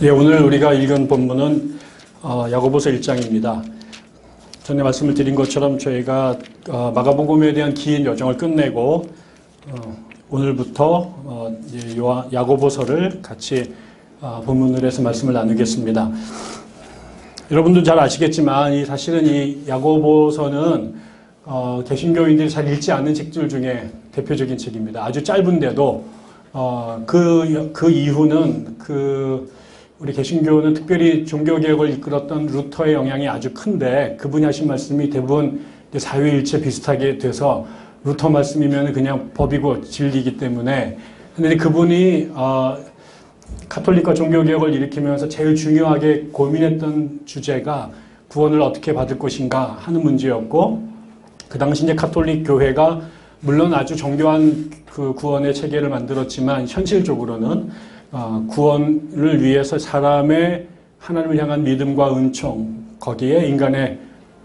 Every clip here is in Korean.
예, 오늘 우리가 읽은 본문은 야고보서 1장입니다. 전에 말씀을 드린 것처럼 저희가 마가복음에 대한 긴 여정을 끝내고 오늘부터 야고보서를 같이 본문을 해서 말씀을 나누겠습니다. 여러분들 잘 아시겠지만 사실은 이 야고보서는 개신교인들이 잘 읽지 않는 책들 중에 대표적인 책입니다. 아주 짧은데도 그 이유는 우리 개신교는 특별히 종교개혁을 이끌었던 루터의 영향이 아주 큰데 그분이 하신 말씀이 대부분 사유일체 비슷하게 돼서 루터 말씀이면 그냥 법이고 진리이기 때문에 근데 그분이 가톨릭과 종교개혁을 일으키면서 제일 중요하게 고민했던 주제가 구원을 어떻게 받을 것인가 하는 문제였고 그 당시 이제 가톨릭 교회가 물론 아주 정교한 그 구원의 체계를 만들었지만 현실적으로는 구원을 위해서 사람의 하나님을 향한 믿음과 은총, 거기에 인간의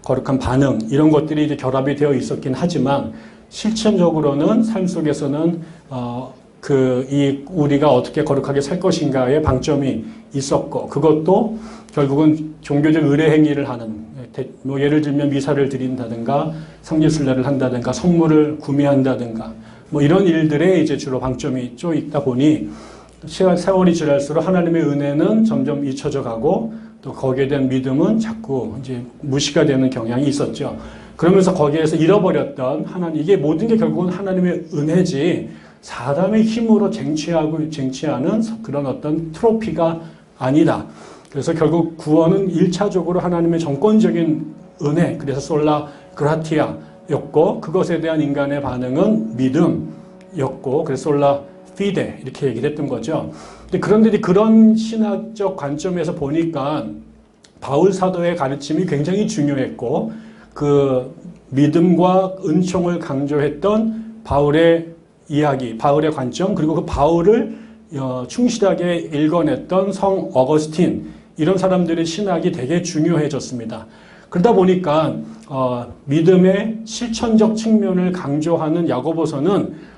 거룩한 반응, 이런 것들이 이제 결합이 되어 있었긴 하지만, 실천적으로는 삶 속에서는, 우리가 어떻게 거룩하게 살 것인가에 방점이 있었고, 그것도 결국은 종교적 의례 행위를 하는, 예를 들면 미사를 드린다든가, 성지순례를 한다든가, 선물을 구매한다든가, 이런 일들에 이제 주로 방점이 좀 있다 보니, 세월이 지날수록 하나님의 은혜는 점점 잊혀져 가고 또 거기에 대한 믿음은 자꾸 이제 무시가 되는 경향이 있었죠. 그러면서 거기에서 잃어버렸던 하나님, 이게 모든 게 결국은 하나님의 은혜지 사람의 힘으로 쟁취하는 그런 어떤 트로피가 아니다. 그래서 결국 구원은 1차적으로 하나님의 정권적인 은혜, 그래서 솔라 그라티아였고 그것에 대한 인간의 반응은 믿음이었고 그래서 솔라 피데 이렇게 얘기를 했던 거죠. 그런데 그런 신학적 관점에서 보니까 바울 사도의 가르침이 굉장히 중요했고 그 믿음과 은총을 강조했던 바울의 이야기, 바울의 관점 그리고 그 바울을 충실하게 읽어냈던 성 어거스틴 이런 사람들의 신학이 되게 중요해졌습니다. 그러다 보니까 믿음의 실천적 측면을 강조하는 야고보서는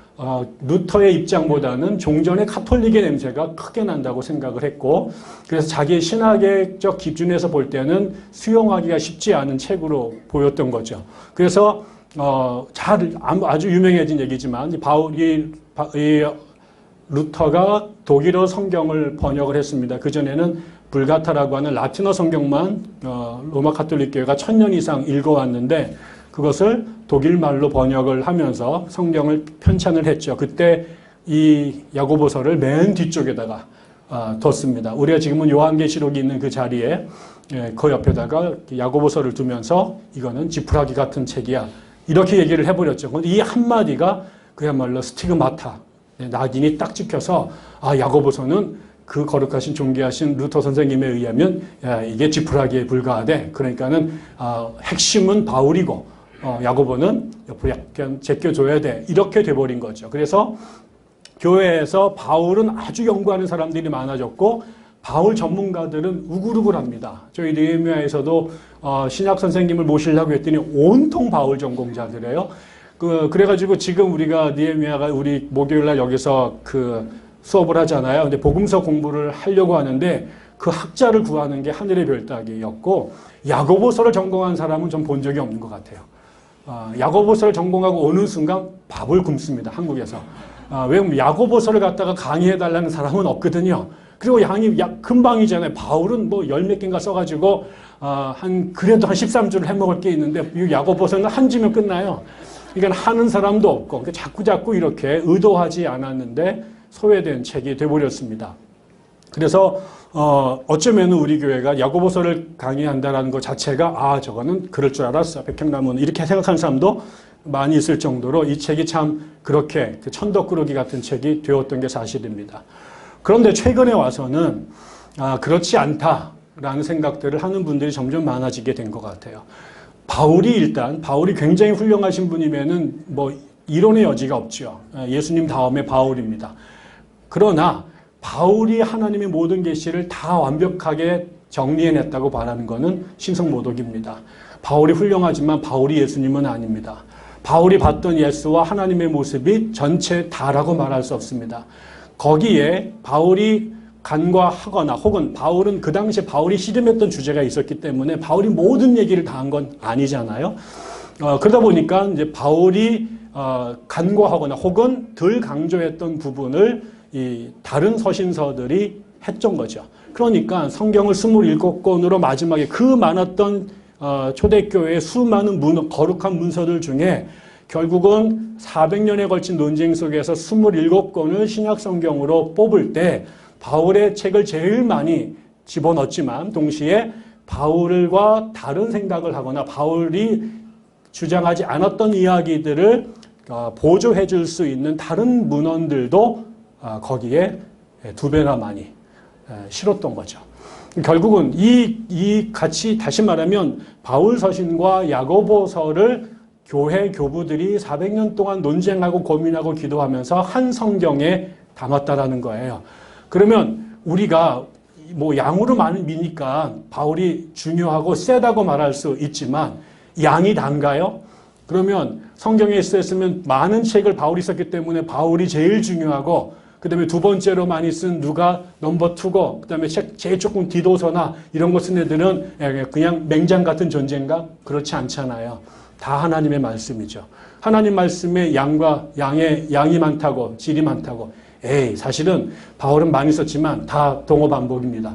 루터의 입장보다는 종전의 가톨릭의 냄새가 크게 난다고 생각을 했고 그래서 자기의 신학적 기준에서 볼 때는 수용하기가 쉽지 않은 책으로 보였던 거죠. 그래서 아주 유명해진 얘기지만 루터가 독일어 성경을 번역을 했습니다. 그전에는 불가타라고 하는 라틴어 성경만 로마 가톨릭 교회가 1000년 이상 읽어왔는데 그것을 독일말로 번역을 하면서 성경을 편찬을 했죠. 그때 이 야고보서를 맨 뒤쪽에다가 뒀습니다. 우리가 지금은 요한계시록이 있는 그 자리에 그 옆에다가 야고보서를 두면서 이거는 지푸라기 같은 책이야. 이렇게 얘기를 해버렸죠. 그런데 이 한마디가 그야말로 스티그마타, 낙인이 딱 찍혀서 야고보서는 그 거룩하신 존귀하신 루터 선생님에 의하면 이게 지푸라기에 불과하대. 그러니까는 핵심은 바울이고 야고보는 옆으로 약간 제껴줘야 돼. 이렇게 돼버린 거죠. 그래서 교회에서 바울은 아주 연구하는 사람들이 많아졌고 바울 전문가들은 우글우글합니다. 저희 느헤미야에서도 신약 선생님을 모시려고 했더니 온통 바울 전공자들이에요. 그래가지고 지금 우리가 느헤미야가 우리 목요일날 여기서 수업을 하잖아요. 근데 복음서 공부를 하려고 하는데 그 학자를 구하는 게 하늘의 별 따기였고 야고보서를 전공한 사람은 전 본 적이 없는 것 같아요. 야고보서를 전공하고 어느 순간 밥을 굶습니다. 한국에서. 왜냐면 야고보서를 갖다가 강의해달라는 사람은 없거든요. 그리고 금방이잖아요. 바울은 열 몇 개인가 써가지고 그래도 한 13주를 해먹을 게 있는데 이 야고보서는 한 주면 끝나요. 그러니까 하는 사람도 없고 자꾸 이렇게 의도하지 않았는데 소외된 책이 돼버렸습니다. 그래서 어쩌면 우리 교회가 야고보서를 강의한다는 것 자체가 저거는 그럴 줄 알았어. 백형나무는 이렇게 생각하는 사람도 많이 있을 정도로 이 책이 참 그렇게 천덕꾸러기 같은 책이 되었던 게 사실입니다. 그런데 최근에 와서는 그렇지 않다라는 생각들을 하는 분들이 점점 많아지게 된 것 같아요. 바울이 굉장히 훌륭하신 분이면은 이론의 여지가 없죠. 예수님 다음에 바울입니다. 그러나 바울이 하나님의 모든 계시를 다 완벽하게 정리해냈다고 말하는 것은 신성모독입니다. 바울이 훌륭하지만 바울이 예수님은 아닙니다. 바울이 봤던 예수와 하나님의 모습이 전체 다라고 말할 수 없습니다. 거기에 바울이 간과하거나 혹은 바울은 그 당시에 바울이 씨름했던 주제가 있었기 때문에 바울이 모든 얘기를 다 한 건 아니잖아요. 그러다 보니까 이제 바울이 간과하거나 혹은 덜 강조했던 부분을 이 다른 서신서들이 했던 거죠. 그러니까 성경을 27권으로 마지막에 그 많았던 초대교회의 수많은 거룩한 문서들 중에 결국은 400년에 걸친 논쟁 속에서 27권을 신약성경으로 뽑을 때 바울의 책을 제일 많이 집어넣었지만 동시에 바울과 다른 생각을 하거나 바울이 주장하지 않았던 이야기들을 보조해 줄 수 있는 다른 문헌들도 거기에 2배나 많이 실었던 거죠. 결국은 이 같이 다시 말하면 바울 서신과 야고보서를 교회 교부들이 400년 동안 논쟁하고 고민하고 기도하면서 한 성경에 담았다라는 거예요. 그러면 우리가 뭐 양으로 많이 미니까 바울이 중요하고 세다고 말할 수 있지만 양이 단가요? 그러면 성경에 있었으면 많은 책을 바울이 썼기 때문에 바울이 제일 중요하고 그 다음에 두 번째로 많이 쓴 누가 넘버 2고 그 다음에 책 제일 조금 디도서나 이런 거 쓴 애들은 그냥 맹장 같은 존재인가? 그렇지 않잖아요. 다 하나님의 말씀이죠. 하나님 말씀에 양이 많다고 질이 많다고 사실은 바울은 많이 썼지만 다 동어 반복입니다.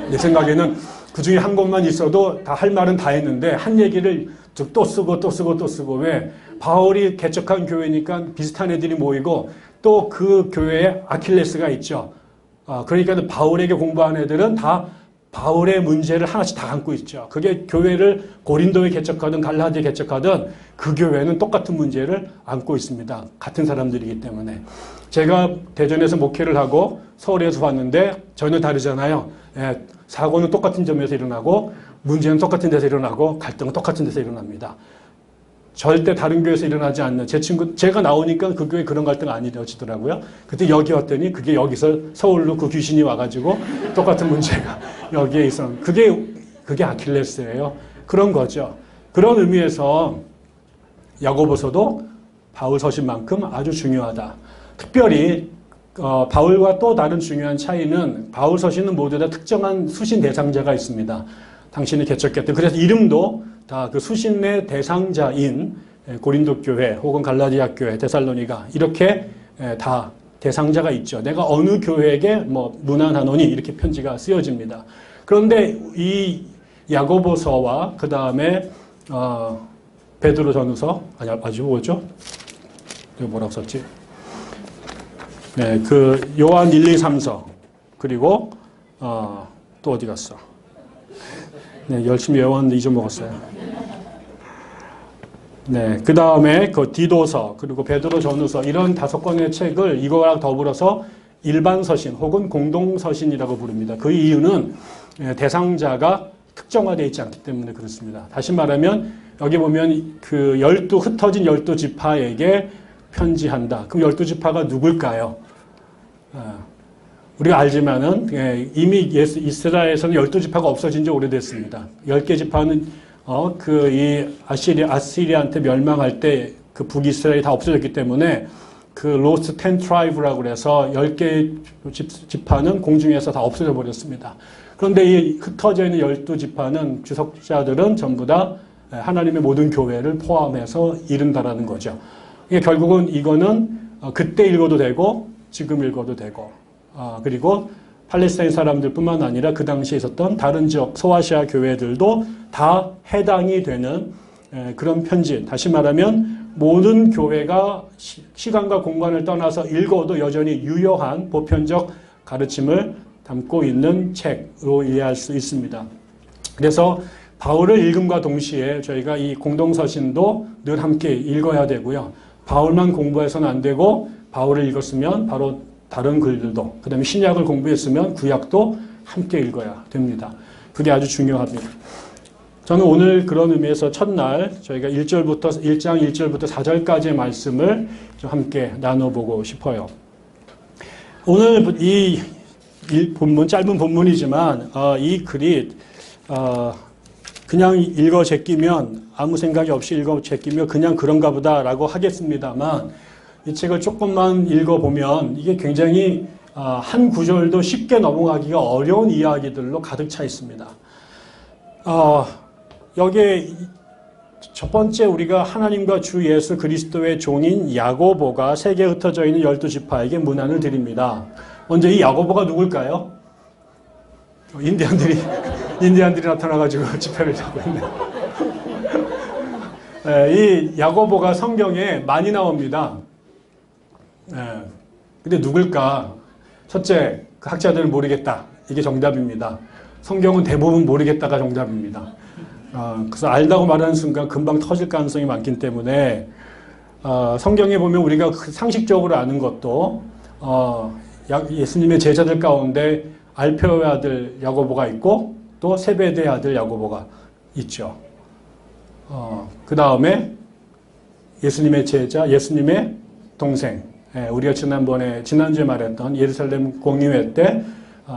내 생각에는 그 중에 한 권만 있어도 다 할 말은 다 했는데 한 얘기를 또 쓰고 또 쓰고 또 쓰고 왜 바울이 개척한 교회니까 비슷한 애들이 모이고 또 그 교회에 아킬레스가 있죠. 그러니까 바울에게 공부한 애들은 다 바울의 문제를 하나씩 다 안고 있죠. 그게 교회를 고린도에 개척하든 갈라디아에 개척하든 그 교회는 똑같은 문제를 안고 있습니다. 같은 사람들이기 때문에. 제가 대전에서 목회를 하고 서울에서 왔는데 전혀 다르잖아요. 사고는 똑같은 점에서 일어나고 문제는 똑같은 데서 일어나고 갈등은 똑같은 데서 일어납니다. 절대 다른 교회에서 일어나지 않는 제가 나오니까 그 교회 그런 갈등 안 이루어지더라고요. 그때 여기 왔더니 그게 여기서 서울로 그 귀신이 와가지고 똑같은 문제가 여기에 있어. 그게 아킬레스예요. 그런 거죠. 그런 의미에서 야고보서도 바울 서신만큼 아주 중요하다. 특별히 바울과 또 다른 중요한 차이는 바울 서신은 모두 다 특정한 수신 대상자가 있습니다. 당신이 개척했던 그래서 이름도 다 그 수신의 대상자인 고린도 교회 혹은 갈라디아 교회, 데살로니가 이렇게 다 대상자가 있죠. 내가 어느 교회에게 뭐 문안하노니 이렇게 편지가 쓰여집니다. 그런데 이 야고보서와 그 다음에 베드로전후서 아주 뭐죠? 내가 뭐라고 썼지? 네, 그 요한 1, 2, 3서 그리고 또 어디 갔어? 네, 열심히 외웠는데 잊어먹었어요. 네, 그 다음에 그 디도서 그리고 베드로 전후서 이런 5권의 책을 이거랑 더불어서 일반 서신 혹은 공동 서신이라고 부릅니다. 그 이유는 대상자가 특정화되어 있지 않기 때문에 그렇습니다. 다시 말하면 여기 보면 그 흩어진 12지파에게 편지한다. 그럼 12지파가 누굴까요? 우리가 알지만은 이미 이스라엘에서는 12지파가 없어진 지 오래됐습니다. 10개 지파는 이 아시리아한테 멸망할 때 그 북이스라엘이 다 없어졌기 때문에 그 로스트 10 트라이브라고 그래서 10개 지파는 공중에서 다 없어져 버렸습니다. 그런데 이 흩어져 있는 12지파는 주석자들은 전부 다 하나님의 모든 교회를 포함해서 이른다라는 거죠. 이게 결국은 이거는 그때 읽어도 되고 지금 읽어도 되고 그리고 팔레스타인 사람들뿐만 아니라 그 당시에 있었던 다른 지역 소아시아 교회들도 다 해당이 되는 그런 편지. 다시 말하면 모든 교회가 시간과 공간을 떠나서 읽어도 여전히 유효한 보편적 가르침을 담고 있는 책으로 이해할 수 있습니다. 그래서 바울을 읽음과 동시에 저희가 이 공동서신도 늘 함께 읽어야 되고요. 바울만 공부해서는 안 되고 바울을 읽었으면 바로 다른 글들도 그 다음에 신약을 공부했으면 구약도 함께 읽어야 됩니다. 그게 아주 중요합니다. 저는 오늘 그런 의미에서 첫날 저희가 1장 1절부터 4절까지의 말씀을 좀 함께 나눠보고 싶어요. 오늘 이 본문, 짧은 본문이지만 이 글이 그냥 읽어 제끼면 아무 생각이 없이 읽어 제끼면 그냥 그런가 보다라고 하겠습니다만 이 책을 조금만 읽어보면 이게 굉장히 한 구절도 쉽게 넘어가기가 어려운 이야기들로 가득 차 있습니다. 여기에 첫 번째 우리가 하나님과 주 예수 그리스도의 종인 야고보가 세계에 흩어져 있는 12지파에게 문안을 드립니다. 먼저 이 야고보가 누굴까요? 인디안들이 나타나가지고 집회를 하고 있네요. 이 야고보가 성경에 많이 나옵니다. 근데 누굴까? 첫째, 그 학자들은 모르겠다. 이게 정답입니다. 성경은 대부분 모르겠다가 정답입니다. 그래서 알다고 말하는 순간 금방 터질 가능성이 많기 때문에 성경에 보면 우리가 상식적으로 아는 것도 예수님의 제자들 가운데 알페오의 아들 야고보가 있고 또 세베대의 아들 야고보가 있죠. 그 다음에 예수님의 제자, 예수님의 동생. 우리가 지난주에 말했던 예루살렘 공의회 때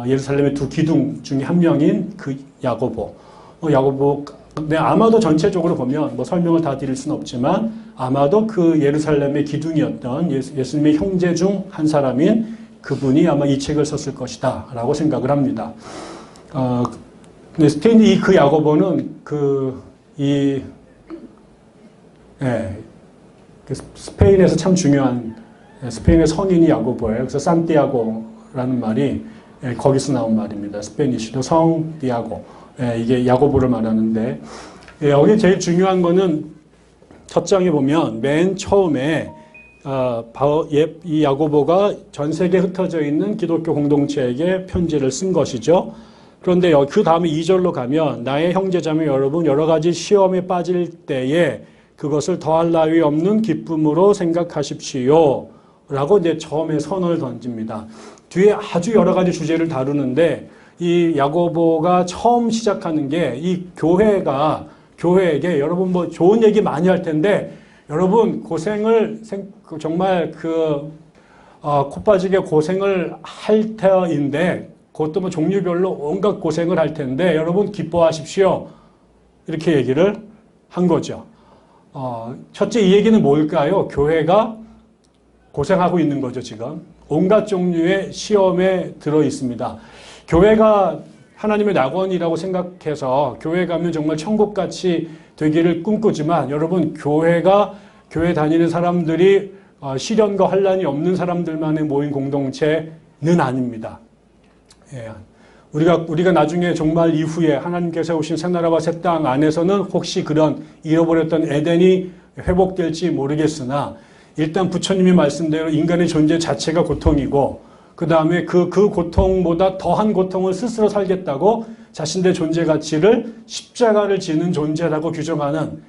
예루살렘의 두 기둥 중에 한 명인 그 야고보. 네, 아마도 전체적으로 보면 뭐 설명을 다 드릴 수는 없지만 아마도 그 예루살렘의 기둥이었던 예수님의 형제 중 한 사람인 그분이 아마 이 책을 썼을 것이다 라고 생각을 합니다. 근데 스페인이 그 야고보는 스페인에서 참 중요한 스페인의 성인이 야고보예요. 그래서 산티아고라는 말이 거기서 나온 말입니다. 스페니쉬로 성 디아고. 이게 야고보를 말하는데 여기 제일 중요한 거는 첫 장에 보면 맨 처음에 이 야고보가 전 세계에 흩어져 있는 기독교 공동체에게 편지를 쓴 것이죠. 그런데 그 다음에 2절로 가면 나의 형제자매 여러분 여러 가지 시험에 빠질 때에 그것을 더할 나위 없는 기쁨으로 생각하십시오. 라고 이제 처음에 선언을 던집니다. 뒤에 아주 여러 가지 주제를 다루는데 이 야고보가 처음 시작하는 게 이 교회에게 여러분 뭐 좋은 얘기 많이 할 텐데 여러분 정말 코 빠지게 고생을 할 터인데 그것도 뭐 종류별로 온갖 고생을 할 텐데 여러분 기뻐하십시오. 이렇게 얘기를 한 거죠. 첫째 이 얘기는 뭘까요? 교회가 고생하고 있는 거죠, 지금. 온갖 종류의 시험에 들어 있습니다. 교회가 하나님의 낙원이라고 생각해서 교회 가면 정말 천국같이 되기를 꿈꾸지만 여러분 교회 다니는 사람들이 시련과 환란이 없는 사람들만의 모인 공동체는 아닙니다. 우리가 나중에 정말 이후에 하나님께서 오신 새나라와 새 땅 안에서는 혹시 그런 잃어버렸던 에덴이 회복될지 모르겠으나 일단 부처님이 말씀대로 인간의 존재 자체가 고통이고 그 다음에 그 고통보다 더한 고통을 스스로 살겠다고 자신의 존재 가치를 십자가를 지는 존재라고 규정하는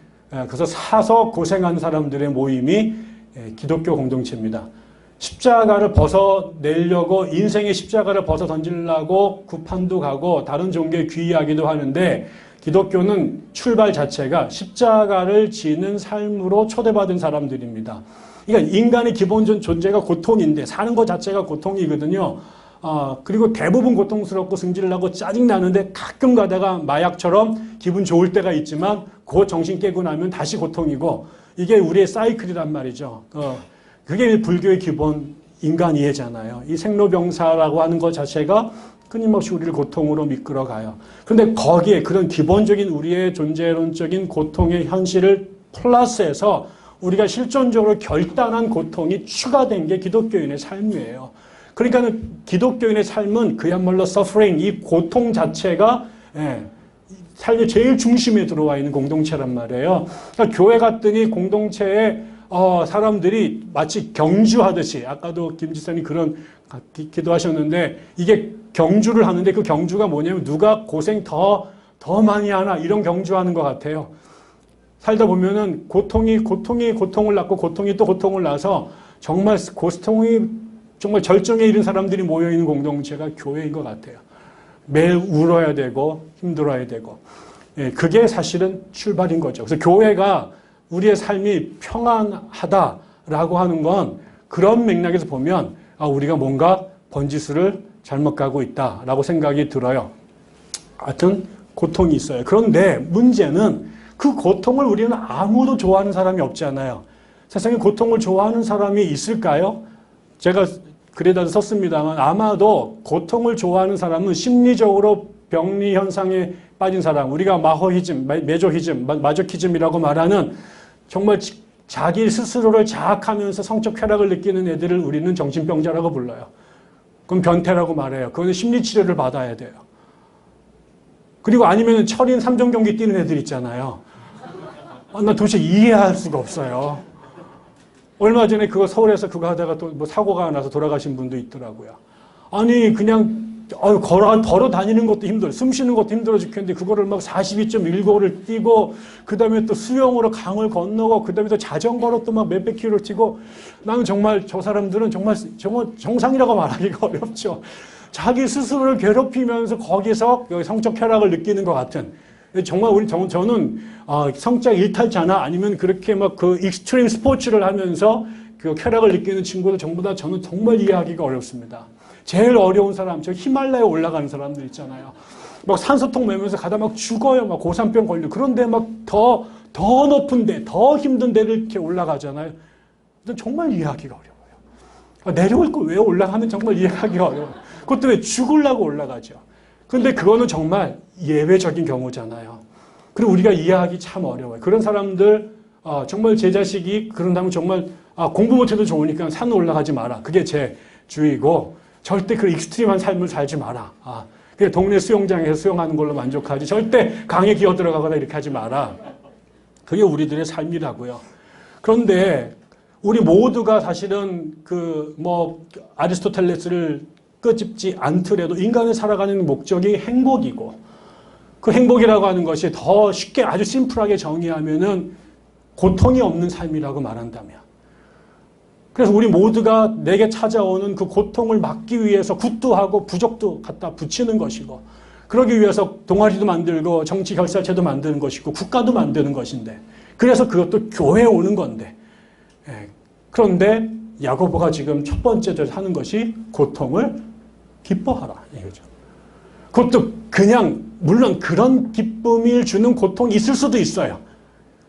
그래서 사서 고생한 사람들의 모임이 기독교 공동체입니다. 십자가를 벗어내려고 인생의 십자가를 벗어 던지려고 구판도 가고 다른 종교에 귀의하기도 하는데 기독교는 출발 자체가 십자가를 지는 삶으로 초대받은 사람들입니다. 그러니까 인간의 기본 존재가 고통인데 사는 것 자체가 고통이거든요. 그리고 대부분 고통스럽고 승질나고 짜증나는데 가끔 가다가 마약처럼 기분 좋을 때가 있지만 그 정신 깨고 나면 다시 고통이고 이게 우리의 사이클이란 말이죠. 그게 불교의 기본 인간 이해잖아요. 이 생로병사라고 하는 것 자체가 끊임없이 우리를 고통으로 미끌어가요. 그런데 거기에 그런 기본적인 우리의 존재론적인 고통의 현실을 플러스해서 우리가 실존적으로 결단한 고통이 추가된 게 기독교인의 삶이에요. 그러니까 기독교인의 삶은 그야말로 suffering, 이 고통 자체가 삶의 제일 중심에 들어와 있는 공동체란 말이에요. 그러니까 교회 갔더니 공동체에 사람들이 마치 경주하듯이 아까도 김 지사님 그런 기도하셨는데 이게 경주를 하는데 그 경주가 뭐냐면 누가 고생 더 많이 하나 이런 경주하는 것 같아요. 살다 보면은 고통이 고통을 낳고 고통이 또 고통을 낳아서 정말 고통이 정말 절정에 이른 사람들이 모여있는 공동체가 교회인 것 같아요. 매일 울어야 되고 힘들어야 되고 그게 사실은 출발인 거죠. 그래서 교회가 우리의 삶이 평안하다라고 하는 건 그런 맥락에서 보면 우리가 뭔가 번지수를 잘못 가고 있다라고 생각이 들어요. 하여튼 고통이 있어요. 그런데 문제는 그 고통을 우리는 아무도 좋아하는 사람이 없잖아요. 세상에 고통을 좋아하는 사람이 있을까요? 제가 글에다 썼습니다만 아마도 고통을 좋아하는 사람은 심리적으로 병리 현상에 빠진 사람, 우리가 마호히즘, 메조히즘, 마조키즘이라고 말하는 정말 자기 스스로를 자학하면서 성적 쾌락을 느끼는 애들을 우리는 정신병자라고 불러요. 그럼 변태라고 말해요. 그거는 심리치료를 받아야 돼요. 그리고 아니면 철인 3종 경기 뛰는 애들 있잖아요. 나 도대체 이해할 수가 없어요. 얼마 전에 그거 서울에서 그거 하다가 또 뭐 사고가 나서 돌아가신 분도 있더라고요. 아니 그냥 걸어 다니는 것도 힘들어. 숨 쉬는 것도 힘들어 죽겠는데 그거를 막 42.195를 뛰고 그다음에 또 수영으로 강을 건너고 그다음에 또 자전거로 또 막 몇백 킬로를 뛰고 나는 정말 저 사람들은 정말 정상이라고 말하기가 어렵죠. 자기 스스로를 괴롭히면서 거기서 성적 쾌락을 느끼는 것 같은 정말 저는 성적 일탈자나 아니면 그렇게 막 그 익스트림 스포츠를 하면서 그 쾌락을 느끼는 친구들 전부 다 저는 정말 이해하기가 어렵습니다. 제일 어려운 사람, 저 히말라야 올라가는 사람들 있잖아요. 막 산소통 매면서 가다 막 죽어요. 막 고산병 걸리고. 그런데 막 더 높은 데, 더 힘든 데를 이렇게 올라가잖아요. 정말 이해하기가 어려워요. 내려올 걸 왜 올라가면 정말 이해하기가 어려워요. 그것도 왜 죽으려고 올라가죠. 근데 그거는 정말 예외적인 경우잖아요. 그리고 우리가 이해하기 참 어려워요. 그런 사람들, 정말 제 자식이 그런다면 정말 공부 못해도 좋으니까 산 올라가지 마라. 그게 제 주의고 절대 그 익스트림한 삶을 살지 마라. 그냥 동네 수영장에서 수영하는 걸로 만족하지 절대 강에 기어 들어가거나 이렇게 하지 마라. 그게 우리들의 삶이라고요. 그런데 우리 모두가 사실은 아리스토텔레스를 끄집지 않더라도 인간이 살아가는 목적이 행복이고 그 행복이라고 하는 것이 더 쉽게 아주 심플하게 정의하면은 고통이 없는 삶이라고 말한다면 그래서 우리 모두가 내게 찾아오는 그 고통을 막기 위해서 굿도 하고 부적도 갖다 붙이는 것이고 그러기 위해서 동아리도 만들고 정치 결사체도 만드는 것이고 국가도 만드는 것인데 그래서 그것도 교회에 오는 건데 그런데 야고보가 지금 첫 번째로 하는 것이 고통을 기뻐하라 이거죠. 그것도 그냥 물론 그런 기쁨을 주는 고통이 있을 수도 있어요.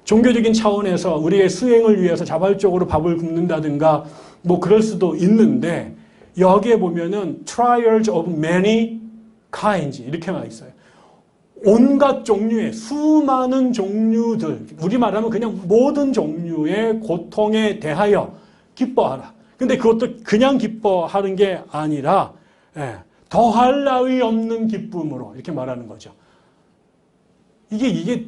종교적인 차원에서 우리의 수행을 위해서 자발적으로 밥을 굶는다든가 뭐 그럴 수도 있는데 여기에 보면은 trials of many kinds 이렇게만 있어요. 온갖 종류의 수많은 종류들 우리 말하면 그냥 모든 종류의 고통에 대하여 기뻐하라. 근데 그것도 그냥 기뻐하는 게 아니라 더할 나위 없는 기쁨으로 이렇게 말하는 거죠. 이게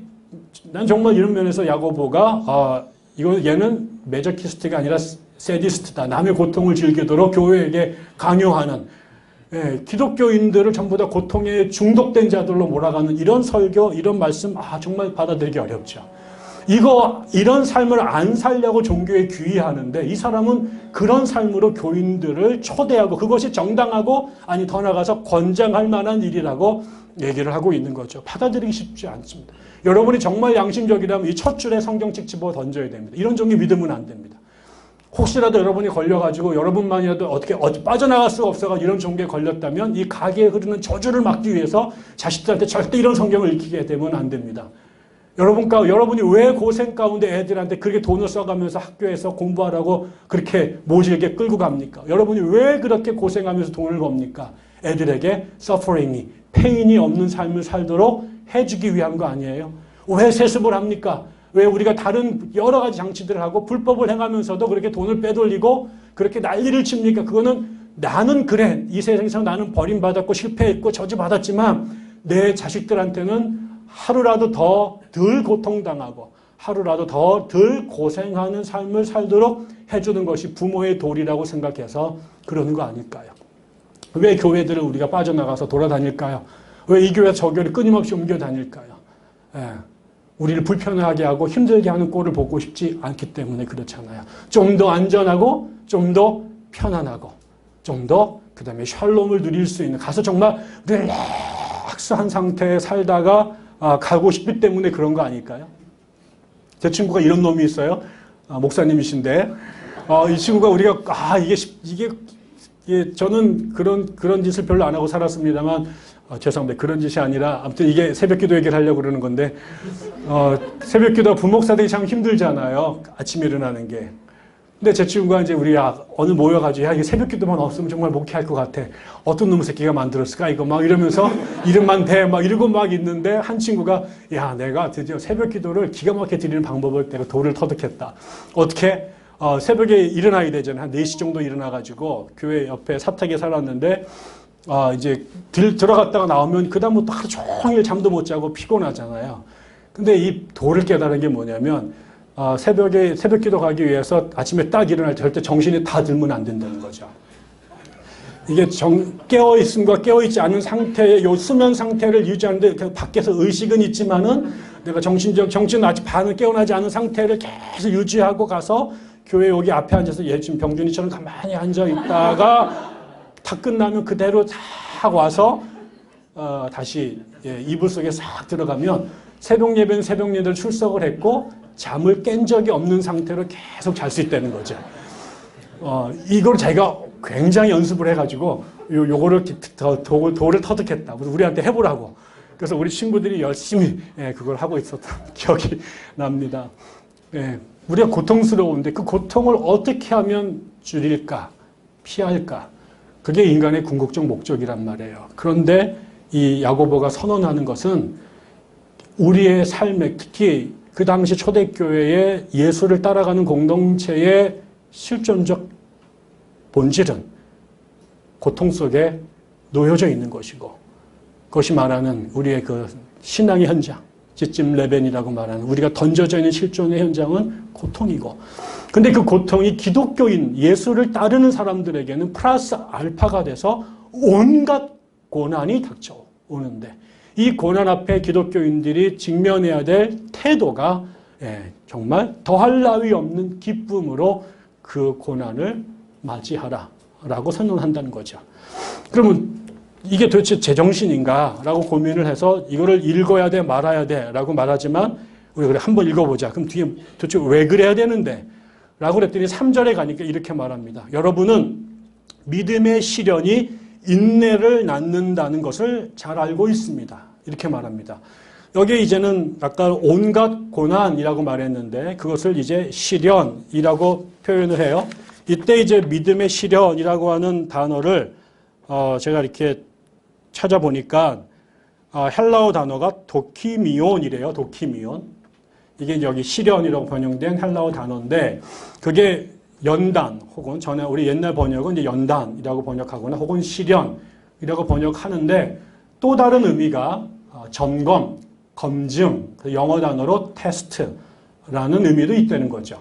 난 정말 이런 면에서 야고보가 얘는 메저키스트가 아니라 세디스트다. 남의 고통을 즐기도록 교회에게 강요하는 기독교인들을 전부 다 고통에 중독된 자들로 몰아가는 이런 설교, 이런 말씀 정말 받아들이기 어렵죠. 이런 삶을 안 살려고 종교에 귀의하는데 이 사람은 그런 삶으로 교인들을 초대하고 그것이 정당하고 아니 더 나아가서 권장할 만한 일이라고 얘기를 하고 있는 거죠. 받아들이기 쉽지 않습니다. 여러분이 정말 양심적이라면 이 첫 줄에 성경책 집어 던져야 됩니다. 이런 종류 믿으면 안 됩니다. 혹시라도 여러분이 걸려가지고 여러분만이라도 어떻게 빠져나갈 수가 없어가 이런 종교에 걸렸다면 이 가게에 흐르는 저주를 막기 위해서 자식들한테 절대 이런 성경을 읽히게 되면 안 됩니다. 여러분이 왜 고생 가운데 애들한테 그렇게 돈을 써가면서 학교에서 공부하라고 그렇게 모질게 끌고 갑니까? 여러분이 왜 그렇게 고생하면서 돈을 법니까? 애들에게 suffering이, 페인이 없는 삶을 살도록 해주기 위한 거 아니에요? 왜 세습을 합니까? 왜 우리가 다른 여러 가지 장치들을 하고 불법을 행하면서도 그렇게 돈을 빼돌리고 그렇게 난리를 칩니까? 그거는 나는 그래. 이 세상에서 나는 버림받았고 실패했고 저주받았지만 내 자식들한테는 하루라도 더 덜 고통당하고 하루라도 더 덜 고생하는 삶을 살도록 해주는 것이 부모의 도리라고 생각해서 그러는 거 아닐까요? 왜 교회들을 우리가 빠져나가서 돌아다닐까요? 왜 이 교회 저 교회를 끊임없이 옮겨 다닐까요? 우리를 불편하게 하고 힘들게 하는 꼴을 보고 싶지 않기 때문에 그렇잖아요. 좀 더 안전하고 좀 더 편안하고 좀 더 그다음에 샬롬을 누릴 수 있는 가서 정말 릴렉스한 상태에 살다가 가고 싶기 때문에 그런 거 아닐까요? 제 친구가 이런 놈이 있어요. 목사님이신데 이 친구가 우리가 이게 저는 그런 짓을 별로 안 하고 살았습니다만 죄송합니다. 그런 짓이 아니라 아무튼 이게 새벽기도 얘기를 하려고 그러는 건데 새벽기도 부목사들이 참 힘들잖아요. 아침에 일어나는 게. 근데 제 친구가 이제 우리 어느 모여가지고 이게 새벽 기도만 없으면 정말 목회할 것 같아. 어떤 놈의 새끼가 만들었을까 이거 막 이러면서 이름만 대 막 이러고 막 있는데 한 친구가 내가 드디어 새벽 기도를 기가 막히게 드리는 방법을 내가 도를 터득했다. 어떻게? 새벽에 일어나야 되잖아요. 한 4시 정도 일어나가지고 교회 옆에 사택에 살았는데 이제 들어갔다가 나오면 그다음부터 하루 종일 잠도 못 자고 피곤하잖아요. 근데 이 도를 깨달은 게 뭐냐면 새벽에 새벽 기도 가기 위해서 아침에 딱 일어날 때 절대 정신이 다 들면 안 된다는 거죠. 이게 깨어있음과 깨어있지 않은 상태의 요 수면 상태를 유지하는데 밖에서 의식은 있지만은 내가 정신은 아직 반은 깨어나지 않은 상태를 계속 유지하고 가서 교회 여기 앞에 앉아서 지금 병준이처럼 가만히 앉아 있다가 다 끝나면 그대로 딱 와서 다시 이불 속에 싹 들어가면 새벽 예배는 새벽 예배를 출석을 했고 잠을 깬 적이 없는 상태로 계속 잘 수 있다는 거죠. 이걸 자기가 굉장히 연습을 해가지고 요거를 도를 터득했다. 그래서 우리한테 해보라고. 그래서 우리 친구들이 열심히 그걸 하고 있었던 기억이 납니다. 우리가 고통스러운데 그 고통을 어떻게 하면 줄일까? 피할까? 그게 인간의 궁극적 목적이란 말이에요. 그런데 이 야고보가 선언하는 것은 우리의 삶에 특히 그 당시 초대교회의 예수를 따라가는 공동체의 실존적 본질은 고통 속에 놓여져 있는 것이고 그것이 말하는 우리의 그 신앙의 현장, 지찜 레벤이라고 말하는 우리가 던져져 있는 실존의 현장은 고통이고 근데 그 고통이 기독교인 예수를 따르는 사람들에게는 플러스 알파가 돼서 온갖 고난이 닥쳐오는데 이 고난 앞에 기독교인들이 직면해야 될 태도가 정말 더할 나위 없는 기쁨으로 그 고난을 맞이하라 라고 선언한다는 거죠. 그러면 이게 도대체 제정신인가 라고 고민을 해서 이거를 읽어야 돼 말아야 돼 라고 말하지만 우리 그래 한번 읽어보자. 그럼 뒤에 도대체 왜 그래야 되는데 라고 그랬더니 3절에 가니까 이렇게 말합니다. 여러분은 믿음의 시련이 인내를 낳는다는 것을 잘 알고 있습니다. 이렇게 말합니다. 여기에 이제는 아까 온갖 고난이라고 말했는데 그것을 이제 시련이라고 표현을 해요. 이때 이제 믿음의 시련이라고 하는 단어를 제가 이렇게 찾아보니까 헬라어 단어가 도키미온이래요. 도키미온. 이게 여기 시련이라고 번역된 헬라어 단어인데 그게 연단 혹은 전에 우리 옛날 번역은 이제 연단이라고 번역하거나 혹은 시련이라고 번역하는데 또 다른 의미가 점검, 검증, 영어 단어로 테스트라는 의미도 있다는 거죠.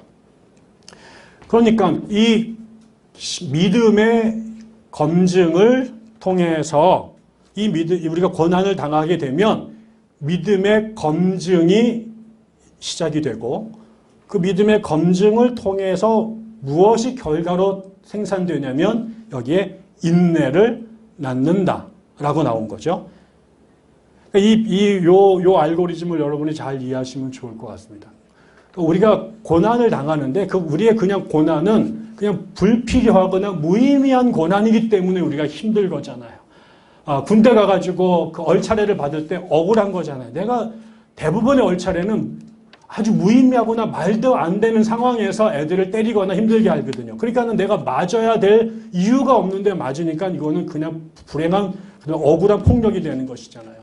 그러니까 이 믿음의 검증을 통해서 우리가 고난을 당하게 되면 믿음의 검증이 시작이 되고 그 믿음의 검증을 통해서 무엇이 결과로 생산되냐면 여기에 인내를 낳는다라고 나온 거죠. 요 알고리즘을 여러분이 잘 이해하시면 좋을 것 같습니다. 우리가 고난을 당하는데 그 우리의 그냥 고난은 그냥 불필요하거나 무의미한 고난이기 때문에 우리가 힘들 거잖아요. 군대 가가지고 그 얼차례를 받을 때 억울한 거잖아요. 내가 대부분의 얼차례는 아주 무의미하거나 말도 안 되는 상황에서 애들을 때리거나 힘들게 하거든요. 그러니까는 내가 맞아야 될 이유가 없는데 맞으니까 이거는 그냥 불행한, 그냥 억울한 폭력이 되는 것이잖아요.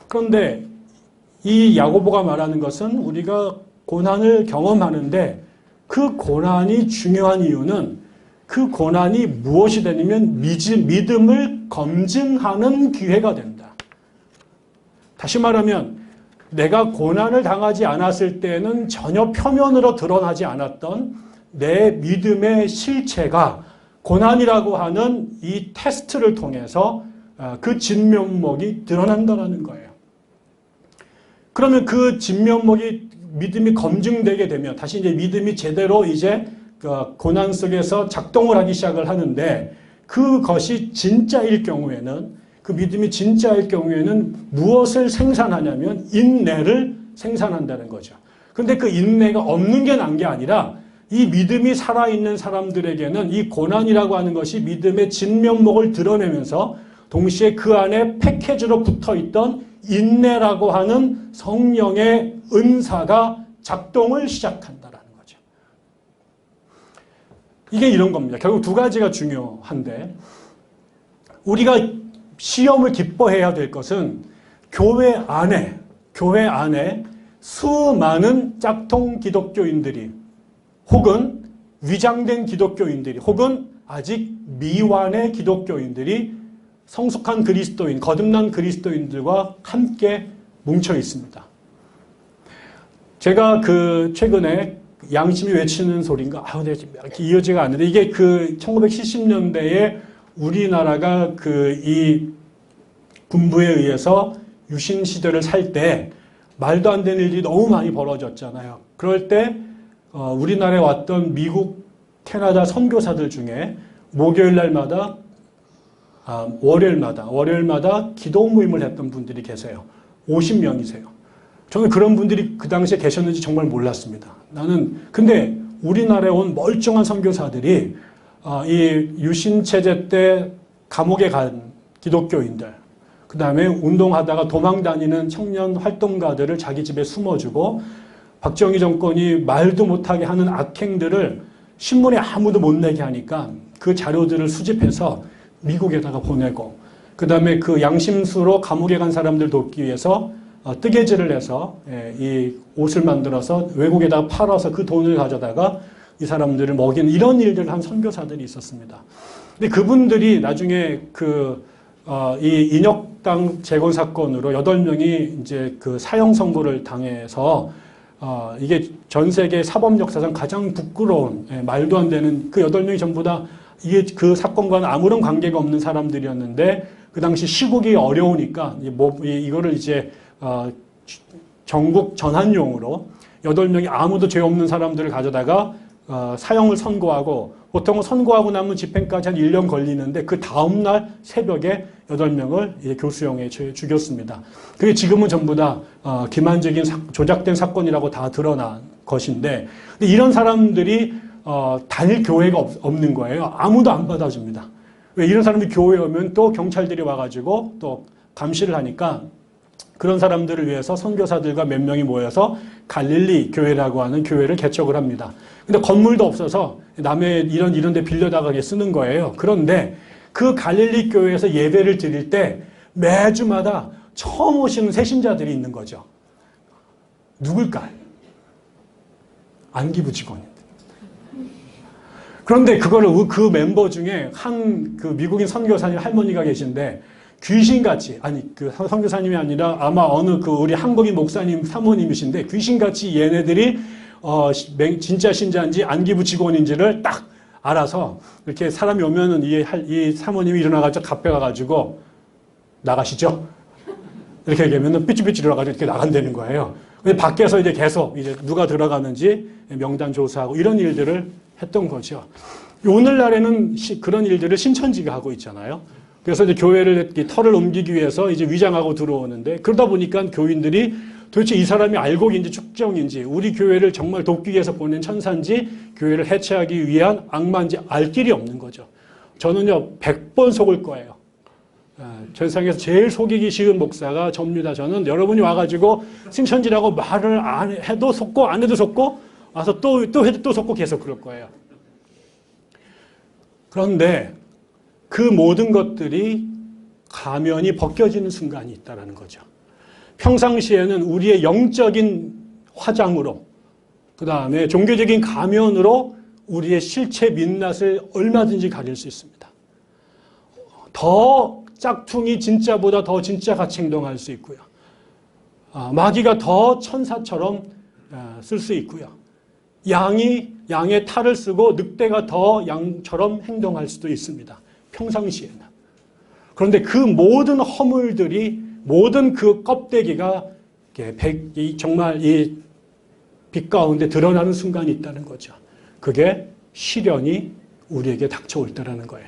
그런데 이 야고보가 말하는 것은 우리가 고난을 경험하는데 그 고난이 중요한 이유는 그 고난이 무엇이 되냐면 믿음을 검증하는 기회가 된다. 다시 말하면 내가 고난을 당하지 않았을 때는 전혀 표면으로 드러나지 않았던 내 믿음의 실체가 고난이라고 하는 이 테스트를 통해서 그 진면목이 드러난다는 거예요. 그러면 그 진면목이 믿음이 검증되게 되면 다시 이제 믿음이 제대로 이제 고난 속에서 작동을 하기 시작을 하는데 그것이 진짜일 경우에는 그 믿음이 진짜일 경우에는 무엇을 생산하냐면 인내를 생산한다는 거죠. 그런데 그 인내가 없는 게 난 게 아니라 이 믿음이 살아있는 사람들에게는 이 고난이라고 하는 것이 믿음의 진면목을 드러내면서 동시에 그 안에 패키지로 붙어있던 인내라고 하는 성령의 은사가 작동을 시작한다라는 거죠. 이게 이런 겁니다. 결국 두 가지가 중요한데 우리가 시험을 기뻐해야 될 것은 교회 안에 수많은 짝퉁 기독교인들이 혹은 위장된 기독교인들이 혹은 아직 미완의 기독교인들이 성숙한 그리스도인, 거듭난 그리스도인들과 함께 뭉쳐 있습니다. 제가 최근에 양심이 외치는 소리인가? 네, 이어지가 않는데 이게 1970년대에 우리나라가 이 군부에 의해서 유신 시대를 살 때 말도 안 되는 일이 너무 많이 벌어졌잖아요. 그럴 때 우리나라에 왔던 미국, 캐나다 선교사들 중에 목요일 날마다 월요일마다 기도 모임을 했던 분들이 계세요. 50명이세요. 저는 그런 분들이 그 당시에 계셨는지 정말 몰랐습니다. 근데 우리나라에 온 멀쩡한 선교사들이 이 유신 체제 때 감옥에 간 기독교인들, 그 다음에 운동하다가 도망 다니는 청년 활동가들을 자기 집에 숨어주고 박정희 정권이 말도 못하게 하는 악행들을 신문에 아무도 못 내게 하니까 그 자료들을 수집해서 미국에다가 보내고 그 다음에 그 양심수로 감옥에 간 사람들 돕기 위해서 뜨개질을 해서 이 옷을 만들어서 외국에다가 팔아서 그 돈을 가져다가 이 사람들을 먹이는 이런 일들을 한 선교사들이 있었습니다. 근데 그분들이 나중에 이 인혁당 재건 사건으로 8명이 이제 사형 선고를 당해서 이게 전 세계 사법 역사상 가장 부끄러운 말도 안 되는 그 8명이 전부 다 이게 그 사건과는 아무런 관계가 없는 사람들이었는데 그 당시 시국이 어려우니까 이거를 이제 전국 전환용으로 8명이 아무도 죄 없는 사람들을 가져다가 사형을 선고하고 보통은 선고하고 나면 집행까지 한 1년 걸리는데 그 다음날 새벽에 8명을 교수형에 죽였습니다. 그게 지금은 전부 다 기만적인 조작된 사건이라고 다 드러난 것인데 근데 이런 사람들이 다닐 교회가 없는 거예요. 아무도 안 받아줍니다. 왜 이런 사람들이 교회에 오면 또 경찰들이 와가지고 또 감시를 하니까 그런 사람들을 위해서 선교사들과 몇 명이 모여서 갈릴리 교회라고 하는 교회를 개척을 합니다. 근데 건물도 없어서 남의 이런 데 빌려다가 쓰는 거예요. 그런데 그 갈릴리 교회에서 예배를 드릴 때 매주마다 처음 오시는 새신자들이 있는 거죠. 누굴까요? 안기부 직원인데. 그런데 그거를 그 멤버 중에 그 미국인 선교사님 할머니가 계신데 귀신같이, 선교사님이 아니라 아마 우리 한국인 목사님 사모님이신데 귀신같이 얘네들이 진짜 신자인지 안기부 직원인지를 딱 알아서 이렇게 사람이 오면은 이 사모님이 일어나가지고 갑배 가가지고 나가시죠? 이렇게 얘기하면은 삐쭈삐쭈 일어나가지고 이렇게 나간다는 거예요. 근데 밖에서 이제 계속 이제 누가 들어가는지 명단 조사하고 이런 일들을 했던 거죠. 오늘날에는 그런 일들을 신천지가 하고 있잖아요. 그래서 이제 교회를 털을 옮기기 위해서 이제 위장하고 들어오는데 그러다 보니까 교인들이 도대체 이 사람이 알곡인지 축정인지 우리 교회를 정말 돕기 위해서 보낸 천사인지 교회를 해체하기 위한 악마인지 알 길이 없는 거죠. 저는요 100번 속을 거예요. 전 세상에서 제일 속이기 쉬운 목사가 접니다. 저는 여러분이 와가지고 신천지라고 말을 안 해도 속고 안 해도 속고 와서 또 해도 또 속고 계속 그럴 거예요. 그런데 그 모든 것들이 가면이 벗겨지는 순간이 있다는 거죠. 평상시에는 우리의 영적인 화장으로 그 다음에 종교적인 가면으로 우리의 실체 민낯을 얼마든지 가릴 수 있습니다. 더 짝퉁이 진짜보다 더 진짜같이 행동할 수 있고요. 마귀가 더 천사처럼 쓸 수 있고요. 양의 탈을 쓰고 늑대가 더 양처럼 행동할 수도 있습니다. 평상시에는. 그런데 그 모든 허물들이 모든 그 껍데기가 정말 이 빛 가운데 드러나는 순간이 있다는 거죠. 그게 시련이 우리에게 닥쳐올 때라는 거예요.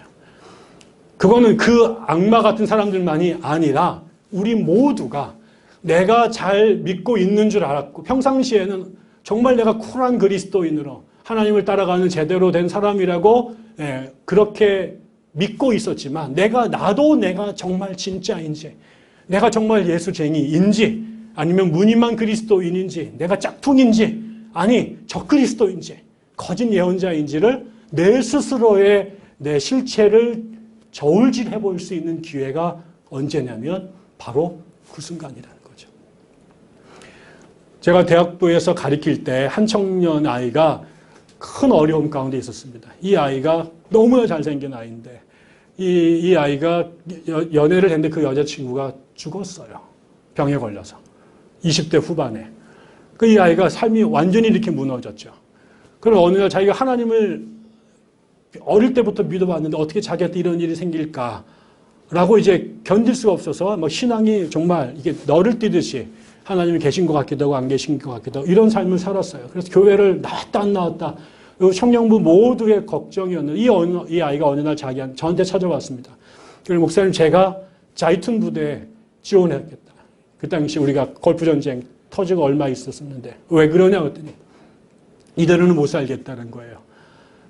그거는 그 악마 같은 사람들만이 아니라 우리 모두가 내가 잘 믿고 있는 줄 알았고 평상시에는 정말 내가 쿨한 그리스도인으로 하나님을 따라가는 제대로 된 사람이라고 그렇게 믿고 있었지만 나도 내가 정말 진짜인지 내가 정말 예수쟁이인지 아니면 무늬만 그리스도인인지 내가 짝퉁인지 아니 적그리스도인지 거짓 예언자인지를 내 스스로의 내 실체를 저울질해 볼 수 있는 기회가 언제냐면 바로 그 순간이라는 거죠. 제가 대학부에서 가르칠 때 한 청년 아이가 큰 어려움 가운데 있었습니다. 이 아이가 너무나 잘생긴 아이인데 이 아이가 연애를 했는데 그 여자친구가 죽었어요. 병에 걸려서. 20대 후반에. 이 아이가 삶이 완전히 이렇게 무너졌죠. 그럼 어느 날 자기가 하나님을 어릴 때부터 믿어봤는데 어떻게 자기한테 이런 일이 생길까라고 이제 견딜 수가 없어서 뭐 신앙이 정말 이게 너를 뛰듯이 하나님이 계신 것 같기도 하고 안 계신 것 같기도 하고 이런 삶을 살았어요. 그래서 교회를 나왔다 안 나왔다. 청년부 모두의 걱정이었는데 이 아이가 어느 날 저한테 찾아왔습니다. 그리고 목사님 제가 자이툰 부대에 지원해야겠다. 그 당시 우리가 걸프 전쟁 터지고 얼마 있었었는데 왜 그러냐 그랬더니 이대로는 못 살겠다는 거예요.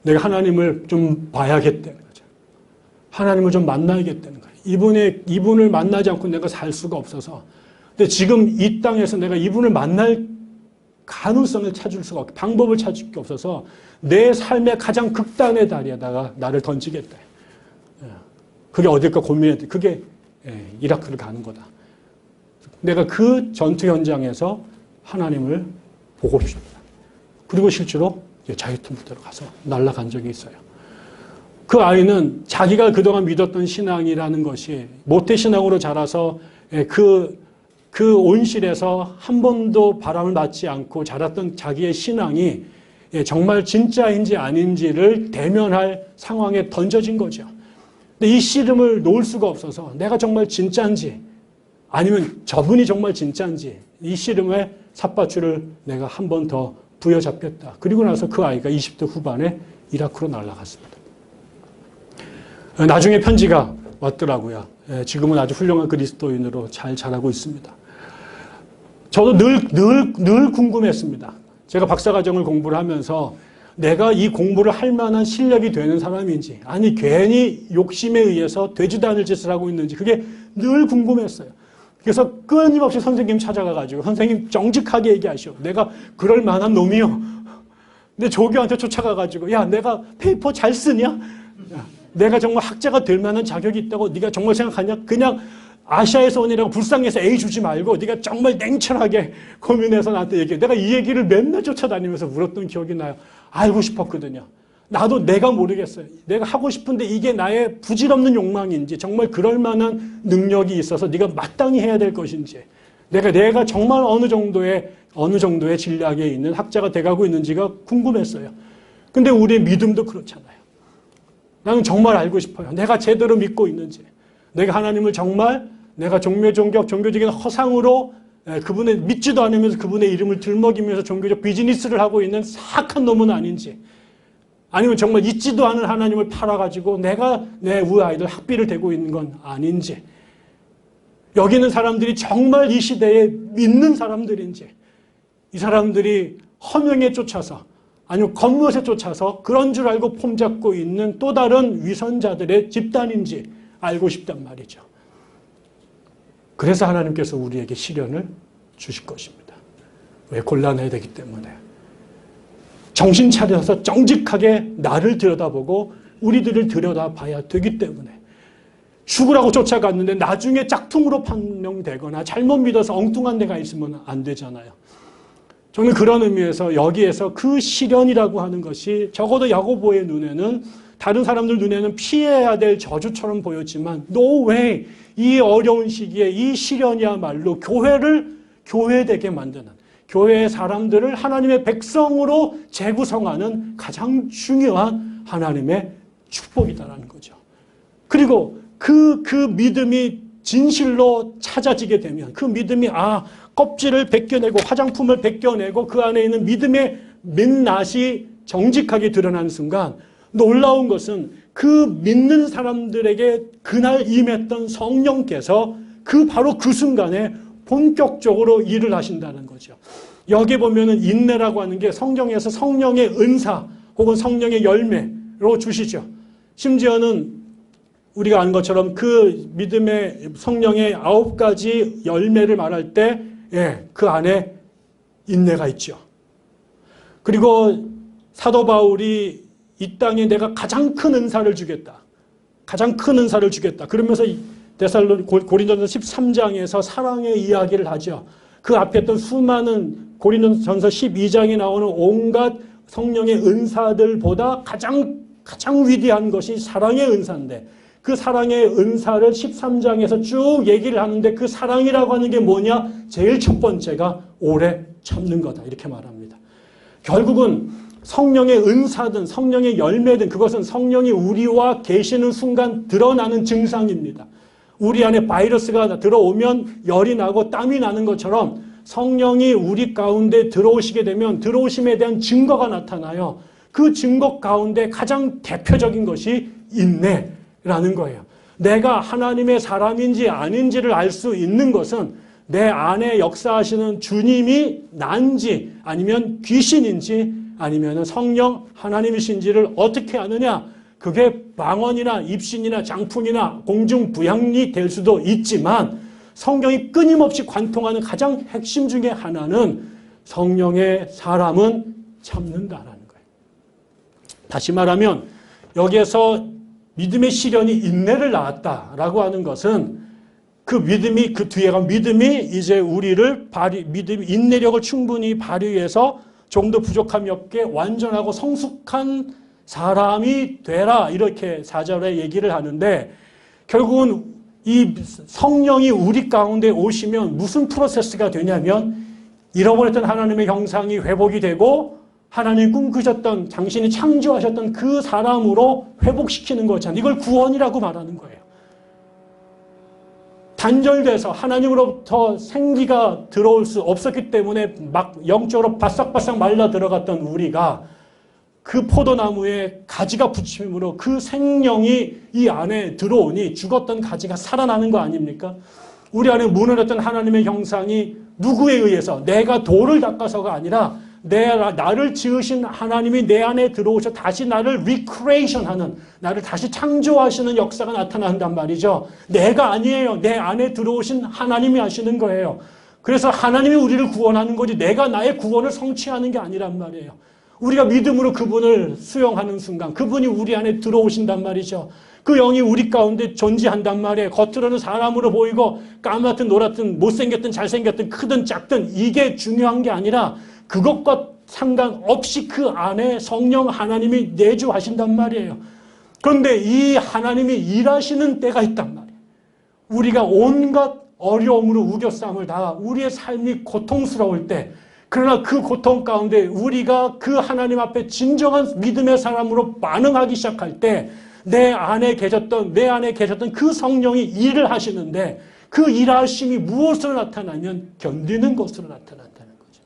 내가 하나님을 좀 봐야겠다는 거죠. 하나님을 좀 만나야겠다는 거예요. 이분을 만나지 않고 내가 살 수가 없어서. 근데 지금 이 땅에서 내가 이분을 만날 가능성을 찾을 수가 없고 방법을 찾을 게 없어서 내 삶의 가장 극단의 다리에다가 나를 던지겠다. 그게 어딜까 고민했더니 그게 이라크를 가는 거다. 내가 그 전투 현장에서 하나님을 보고 싶다. 그리고 실제로 자유투 부대로 가서 날아간 적이 있어요. 그 아이는 자기가 그동안 믿었던 신앙이라는 것이 모태신앙으로 자라서 그 온실에서 한 번도 바람을 맞지 않고 자랐던 자기의 신앙이 정말 진짜인지 아닌지를 대면할 상황에 던져진 거죠. 근데 이 씨름을 놓을 수가 없어서 내가 정말 진짜인지 아니면 저분이 정말 진짜인지 이 씨름의 삿바줄을 내가 한 번 더 부여잡겠다. 그리고 나서 그 아이가 20대 후반에 이라크로 날아갔습니다. 나중에 편지가 왔더라고요. 지금은 아주 훌륭한 그리스도인으로 잘 자라고 있습니다. 저도 늘 궁금했습니다. 제가 박사과정을 공부를 하면서 내가 이 공부를 할 만한 실력이 되는 사람인지 아니 괜히 욕심에 의해서 되지도 않을 짓을 하고 있는지 그게 늘 궁금했어요. 그래서 끊임없이 선생님 찾아가가지고 선생님 정직하게 얘기하시오. 내가 그럴 만한 놈이요. 근데 조교한테 쫓아가가지고 야 내가 페이퍼 잘 쓰냐? 야, 내가 정말 학자가 될 만한 자격이 있다고 네가 정말 생각하냐? 그냥 아시아에서 온이라고 불쌍해서 A 주지 말고 네가 정말 냉철하게 고민해서 나한테 얘기해. 내가 이 얘기를 맨날 쫓아다니면서 물었던 기억이 나요. 알고 싶었거든요. 나도 내가 모르겠어요. 내가 하고 싶은데 이게 나의 부질없는 욕망인지 정말 그럴 만한 능력이 있어서 네가 마땅히 해야 될 것인지 내가 정말 어느 정도의 진리학에 있는 학자가 돼가고 있는지가 궁금했어요. 근데 우리의 믿음도 그렇잖아요. 나는 정말 알고 싶어요. 내가 제대로 믿고 있는지 내가 하나님을 정말 내가 종교적인 허상으로 그분의 믿지도 않으면서 그분의 이름을 들먹이면서 종교적 비즈니스를 하고 있는 사악한 놈은 아닌지 아니면 정말 있지도 않은 하나님을 팔아가지고 내가 내 우리 아이들 학비를 대고 있는 건 아닌지 여기 있는 사람들이 정말 이 시대에 믿는 사람들인지 이 사람들이 허명에 쫓아서 아니면 겉멋에 쫓아서 그런 줄 알고 폼잡고 있는 또 다른 위선자들의 집단인지 알고 싶단 말이죠. 그래서 하나님께서 우리에게 시련을 주실 것입니다. 왜? 곤란해야 되기 때문에. 정신 차려서 정직하게 나를 들여다보고 우리들을 들여다봐야 되기 때문에. 죽으라고 쫓아갔는데 나중에 짝퉁으로 판명되거나 잘못 믿어서 엉뚱한 데가 있으면 안 되잖아요. 저는 그런 의미에서 여기에서 그 시련이라고 하는 것이 적어도 야고보의 눈에는 다른 사람들 눈에는 피해야 될 저주처럼 보였지만 no way! 이 어려운 시기에 이 시련이야말로 교회되게 만드는 교회의 사람들을 하나님의 백성으로 재구성하는 가장 중요한 하나님의 축복이다라는 거죠. 그리고 그 믿음이 진실로 찾아지게 되면 그 믿음이 껍질을 벗겨내고 화장품을 벗겨내고 그 안에 있는 믿음의 민낯이 정직하게 드러나는 순간 놀라운 것은 그 믿는 사람들에게 그날 임했던 성령께서 바로 그 순간에 본격적으로 일을 하신다는 거죠. 여기 보면은 인내라고 하는 게 성경에서 성령의 은사 혹은 성령의 열매로 주시죠. 심지어는 우리가 아는 것처럼 그 믿음의 성령의 9가지 열매를 말할 때 그 안에 인내가 있죠. 그리고 사도 바울이 이 땅에 내가 가장 큰 은사를 주겠다. 가장 큰 은사를 주겠다. 그러면서 고린도전서 13장에서 사랑의 이야기를 하죠. 그 앞에 했던 수많은 고린도전서 12장에 나오는 온갖 성령의 은사들보다 가장 위대한 것이 사랑의 은사인데, 그 사랑의 은사를 13장에서 쭉 얘기를 하는데, 그 사랑이라고 하는 게 뭐냐? 제일 첫 번째가 오래 참는 거다, 이렇게 말합니다. 결국은 성령의 은사든 성령의 열매든 그것은 성령이 우리와 계시는 순간 드러나는 증상입니다. 우리 안에 바이러스가 들어오면 열이 나고 땀이 나는 것처럼 성령이 우리 가운데 들어오시게 되면 들어오심에 대한 증거가 나타나요. 그 증거 가운데 가장 대표적인 것이 인내라는 거예요. 내가 하나님의 사람인지 아닌지를 알 수 있는 것은 내 안에 역사하시는 주님이 난지 아니면 귀신인지 아니면 성령 하나님이신지를 어떻게 아느냐. 그게 방언이나 입신이나 장풍이나 공중부양이 될 수도 있지만 성경이 끊임없이 관통하는 가장 핵심 중에 하나는 성령의 사람은 참는다라는 거예요. 다시 말하면 여기에서 믿음의 시련이 인내를 낳았다라고 하는 것은 그 믿음이, 그 뒤에 간 믿음이 이제 우리를 인내력을 충분히 발휘해서 좀 더 부족함이 없게 완전하고 성숙한 사람이 되라, 이렇게 4절에 얘기를 하는데, 결국은 이 성령이 우리 가운데 오시면 무슨 프로세스가 되냐면 잃어버렸던 하나님의 형상이 회복이 되고 하나님이 꿈꾸셨던, 당신이 창조하셨던 그 사람으로 회복시키는 거잖아요. 이걸 구원이라고 말하는 거예요. 단절돼서 하나님으로부터 생기가 들어올 수 없었기 때문에 막 영적으로 바싹바싹 말라 들어갔던 우리가 그 포도나무에 가지가 붙임으로 그 생명이 이 안에 들어오니 죽었던 가지가 살아나는 거 아닙니까? 우리 안에 무너졌던 하나님의 형상이 누구에 의해서, 내가 돌을 닦아서가 아니라 나를 지으신 하나님이 내 안에 들어오셔 다시 나를 리크레이션하는, 나를 다시 창조하시는 역사가 나타난단 말이죠. 내가 아니에요. 내 안에 들어오신 하나님이 하시는 거예요. 그래서 하나님이 우리를 구원하는 거지 내가 나의 구원을 성취하는 게 아니란 말이에요. 우리가 믿음으로 그분을 수용하는 순간 그분이 우리 안에 들어오신단 말이죠. 그 영이 우리 가운데 존재한단 말이에요. 겉으로는 사람으로 보이고 까맣든 노랗든 못생겼든 잘생겼든 크든 작든 이게 중요한 게 아니라 그것과 상관없이 그 안에 성령 하나님이 내주하신단 말이에요. 그런데 이 하나님이 일하시는 때가 있단 말이에요. 우리가 온갖 어려움으로 우겨싸움을 다 우리의 삶이 고통스러울 때, 그러나 그 고통 가운데 우리가 그 하나님 앞에 진정한 믿음의 사람으로 반응하기 시작할 때 내 안에 계셨던 그 성령이 일을 하시는데, 그 일하심이 무엇으로 나타나면 견디는 것으로 나타난다는 거죠.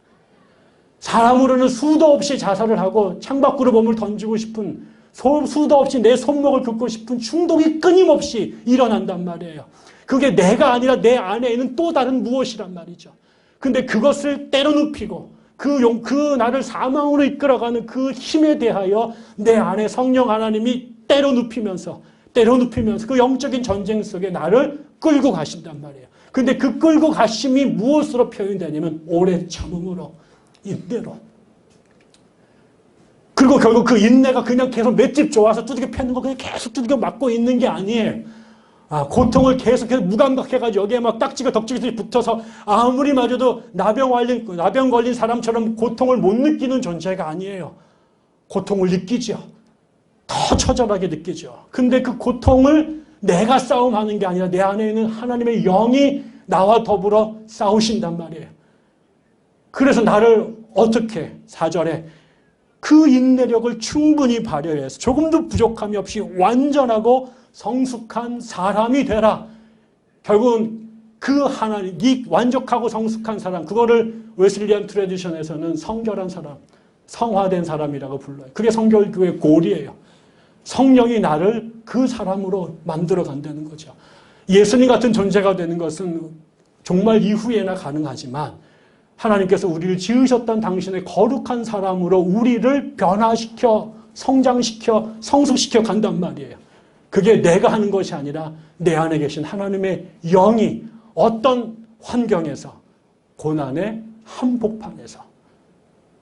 사람으로는 수도 없이 자살을 하고 창밖으로 몸을 던지고 싶은, 수도 없이 내 손목을 긋고 싶은 충동이 끊임없이 일어난단 말이에요. 그게 내가 아니라 내 안에 있는 또 다른 무엇이란 말이죠. 근데 그것을 때려눕히고 그 나를 사망으로 이끌어가는 그 힘에 대하여 내 안에 성령 하나님이 때려눕히면서 그 영적인 전쟁 속에 나를 끌고 가신단 말이에요. 근데 그 끌고 가심이 무엇으로 표현되냐면 오래 참음으로, 인내로. 그리고 결국 그 인내가 그냥 계속 맷집 좋아서 두들겨 패는 거 그냥 계속 두들겨 맞고 있는 게 아니에요. 고통을 계속해서 무감각해가지고 여기에 막 딱지가 덕지같이 붙어서 아무리 맞아도 나병 걸린 사람처럼 고통을 못 느끼는 존재가 아니에요. 고통을 느끼죠. 더 처절하게 느끼죠. 근데 그 고통을 내가 싸움하는 게 아니라 내 안에 있는 하나님의 영이 나와 더불어 싸우신단 말이에요. 그래서 나를 어떻게 4절에 그 인내력을 충분히 발휘해서 조금도 부족함이 없이 완전하고 성숙한 사람이 되라. 결국은 그 하나님, 이 완벽하고 성숙한 사람, 그거를 웨슬리안 트레디션에서는 성결한 사람, 성화된 사람이라고 불러요. 그게 성결교의 골이에요. 성령이 나를 그 사람으로 만들어 간다는 거죠. 예수님 같은 존재가 되는 것은 정말 이후에나 가능하지만 하나님께서 우리를 지으셨던 당신의 거룩한 사람으로 우리를 변화시켜, 성장시켜, 성숙시켜 간단 말이에요. 그게 내가 하는 것이 아니라 내 안에 계신 하나님의 영이 어떤 환경에서, 고난의 한복판에서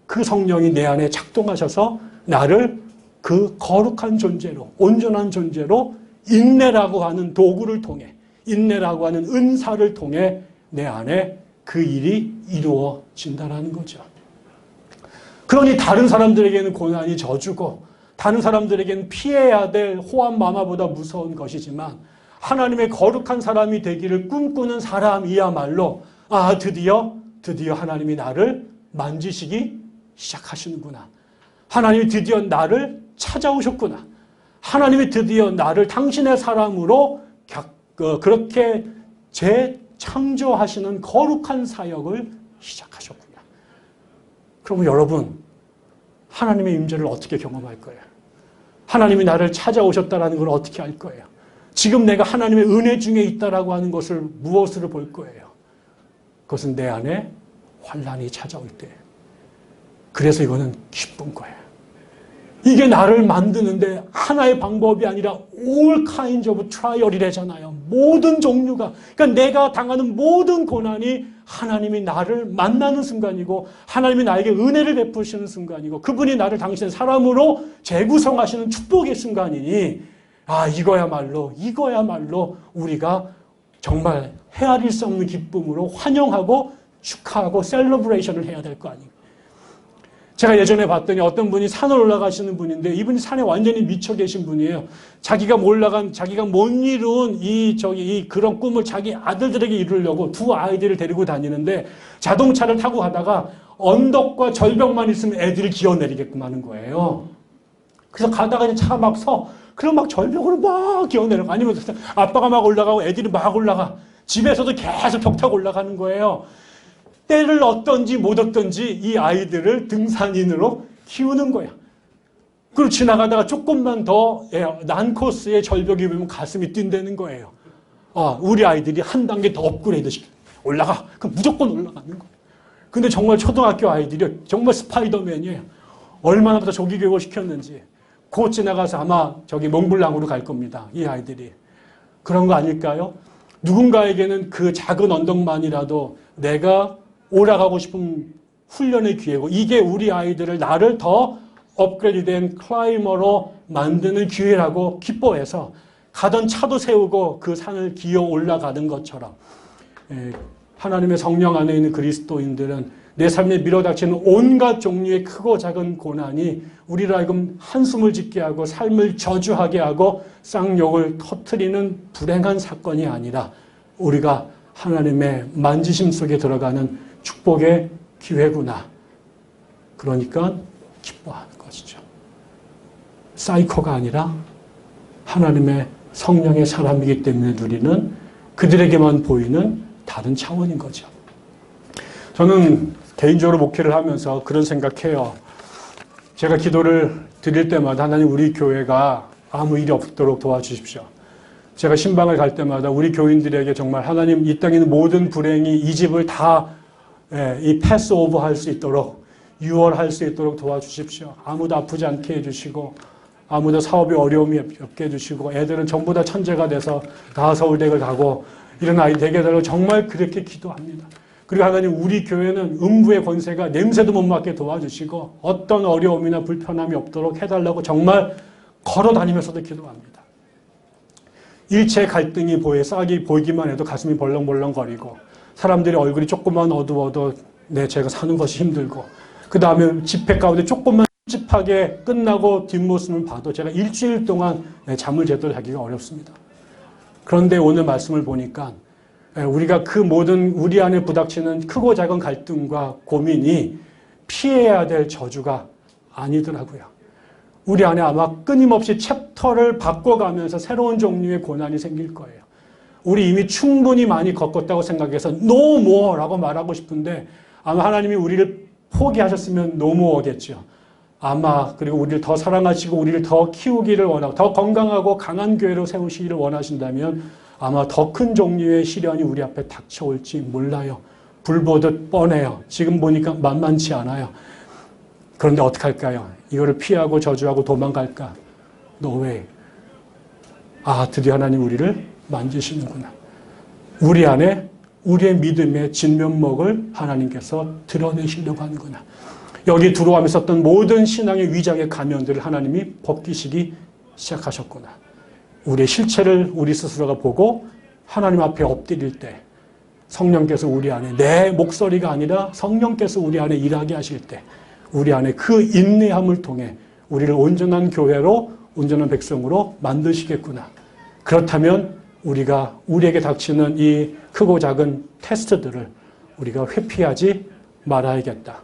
그 성령이 내 안에 작동하셔서 나를 그 거룩한 존재로, 온전한 존재로 인내라고 하는 도구를 통해, 인내라고 하는 은사를 통해 내 안에 그 일이 이루어진다는 거죠. 그러니 다른 사람들에게는 고난이 저주고 다른 사람들에게는 피해야 될 호암 마마보다 무서운 것이지만 하나님의 거룩한 사람이 되기를 꿈꾸는 사람이야말로 드디어 하나님이 나를 만지시기 시작하시는구나. 하나님이 드디어 나를 찾아오셨구나. 하나님이 드디어 나를 당신의 사람으로 그렇게 재창조하시는 거룩한 사역을 시작하셨구나. 그러면 여러분, 하나님의 임재를 어떻게 경험할 거예요? 하나님이 나를 찾아오셨다는 걸 어떻게 알 거예요? 지금 내가 하나님의 은혜 중에 있다라고 하는 것을 무엇으로 볼 거예요? 그것은 내 안에 환난이 찾아올 때. 그래서 이거는 기쁜 거예요. 이게 나를 만드는데 하나의 방법이 아니라 all kinds of trial이래잖아요. 모든 종류가. 그러니까 내가 당하는 모든 고난이 하나님이 나를 만나는 순간이고 하나님이 나에게 은혜를 베푸시는 순간이고 그분이 나를 당신의 사람으로 재구성하시는 축복의 순간이니 이거야말로 우리가 정말 헤아릴 수 없는 기쁨으로 환영하고 축하하고 셀러브레이션을 해야 될 거 아니에요. 제가 예전에 봤더니 어떤 분이 산을 올라가시는 분인데 이분이 산에 완전히 미쳐 계신 분이에요. 자기가 못 이룬 그런 꿈을 자기 아들들에게 이루려고 두 아이들을 데리고 다니는데 자동차를 타고 가다가 언덕과 절벽만 있으면 애들이 기어내리게끔 하는 거예요. 그래서 가다가 차가 막 그럼 막 절벽으로 막 기어내려가. 아니면 아빠가 막 올라가고 애들이 막 올라가. 집에서도 계속 벽 타고 올라가는 거예요. 때를 얻든지 못 얻든지 이 아이들을 등산인으로 키우는 거야. 그리고 지나가다가 조금만 더 난 코스의 절벽이 보면 가슴이 뛴다는 거예요. 우리 아이들이 한 단계 더 업그레이드 시켜. 올라가. 그럼 무조건 올라가는 거예요. 근데 정말 초등학교 아이들이 정말 스파이더맨이에요. 얼마나 더 조기 교육을 시켰는지. 곧 지나가서 아마 몽블랑으로 갈 겁니다. 이 아이들이. 그런 거 아닐까요? 누군가에게는 그 작은 언덕만이라도 내가 올라가고 싶은 훈련의 기회고 이게 우리 아이들을 나를 더 업그레이드된 클라이머로 만드는 기회라고 기뻐해서 가던 차도 세우고 그 산을 기어 올라가는 것처럼 하나님의 성령 안에 있는 그리스도인들은 내 삶에 밀어닥치는 온갖 종류의 크고 작은 고난이 우리를 하여금 한숨을 짓게 하고 삶을 저주하게 하고 쌍욕을 터뜨리는 불행한 사건이 아니라 우리가 하나님의 만지심 속에 들어가는 축복의 기회구나. 그러니까 기뻐하는 것이죠. 사이코가 아니라 하나님의 성령의 사람이기 때문에 누리는 그들에게만 보이는 다른 차원인 거죠. 저는 개인적으로 목회를 하면서 그런 생각해요. 제가 기도를 드릴 때마다 하나님 우리 교회가 아무 일이 없도록 도와주십시오. 제가 신방을 갈 때마다 우리 교인들에게 정말 하나님 이 땅에 있는 모든 불행이 이 집을 다 패스 오브 할 수 있도록 유월할 수 있도록 도와주십시오. 아무도 아프지 않게 해주시고 아무도 사업에 어려움이 없게 해주시고 애들은 전부 다 천재가 돼서 다 서울대를 가고 이런 아이 되게 해달라고 정말 그렇게 기도합니다. 그리고 하나님 우리 교회는 음부의 권세가 냄새도 못 맡게 도와주시고 어떤 어려움이나 불편함이 없도록 해달라고 정말 걸어다니면서도 기도합니다. 일체 갈등이 싹이 보이기만 해도 가슴이 벌렁벌렁거리고 사람들의 얼굴이 조금만 어두워도 제가 사는 것이 힘들고 그 다음에 집회 가운데 조금만 찝찝하게 끝나고 뒷모습을 봐도 제가 일주일 동안 잠을 제대로 자기가 어렵습니다. 그런데 오늘 말씀을 보니까 우리가 그 모든 우리 안에 부닥치는 크고 작은 갈등과 고민이 피해야 될 저주가 아니더라고요. 우리 안에 아마 끊임없이 챕터를 바꿔가면서 새로운 종류의 고난이 생길 거예요. 우리 이미 충분히 많이 겪었다고 생각해서 no more라고 말하고 싶은데 아마 하나님이 우리를 포기하셨으면 no more겠죠. 아마 그리고 우리를 더 사랑하시고 우리를 더 키우기를 원하고 더 건강하고 강한 교회로 세우시기를 원하신다면 아마 더 큰 종류의 시련이 우리 앞에 닥쳐올지 몰라요. 불 보듯 뻔해요. 지금 보니까 만만치 않아요. 그런데 어떡할까요? 이거를 피하고 저주하고 도망갈까? No way. 드디어 하나님 우리를 만지시는구나. 우리 안에 우리의 믿음의 진면목을 하나님께서 드러내시려고 하는구나. 여기 들어오면서 썼던 모든 신앙의 위장의 가면들을 하나님이 벗기시기 시작하셨구나. 우리의 실체를 우리 스스로가 보고 하나님 앞에 엎드릴 때 성령께서 우리 안에, 내 목소리가 아니라 성령께서 우리 안에 일하게 하실 때 우리 안에 그 인내함을 통해 우리를 온전한 교회로, 온전한 백성으로 만드시겠구나. 그렇다면 우리에게 닥치는 이 크고 작은 테스트들을 우리가 회피하지 말아야겠다.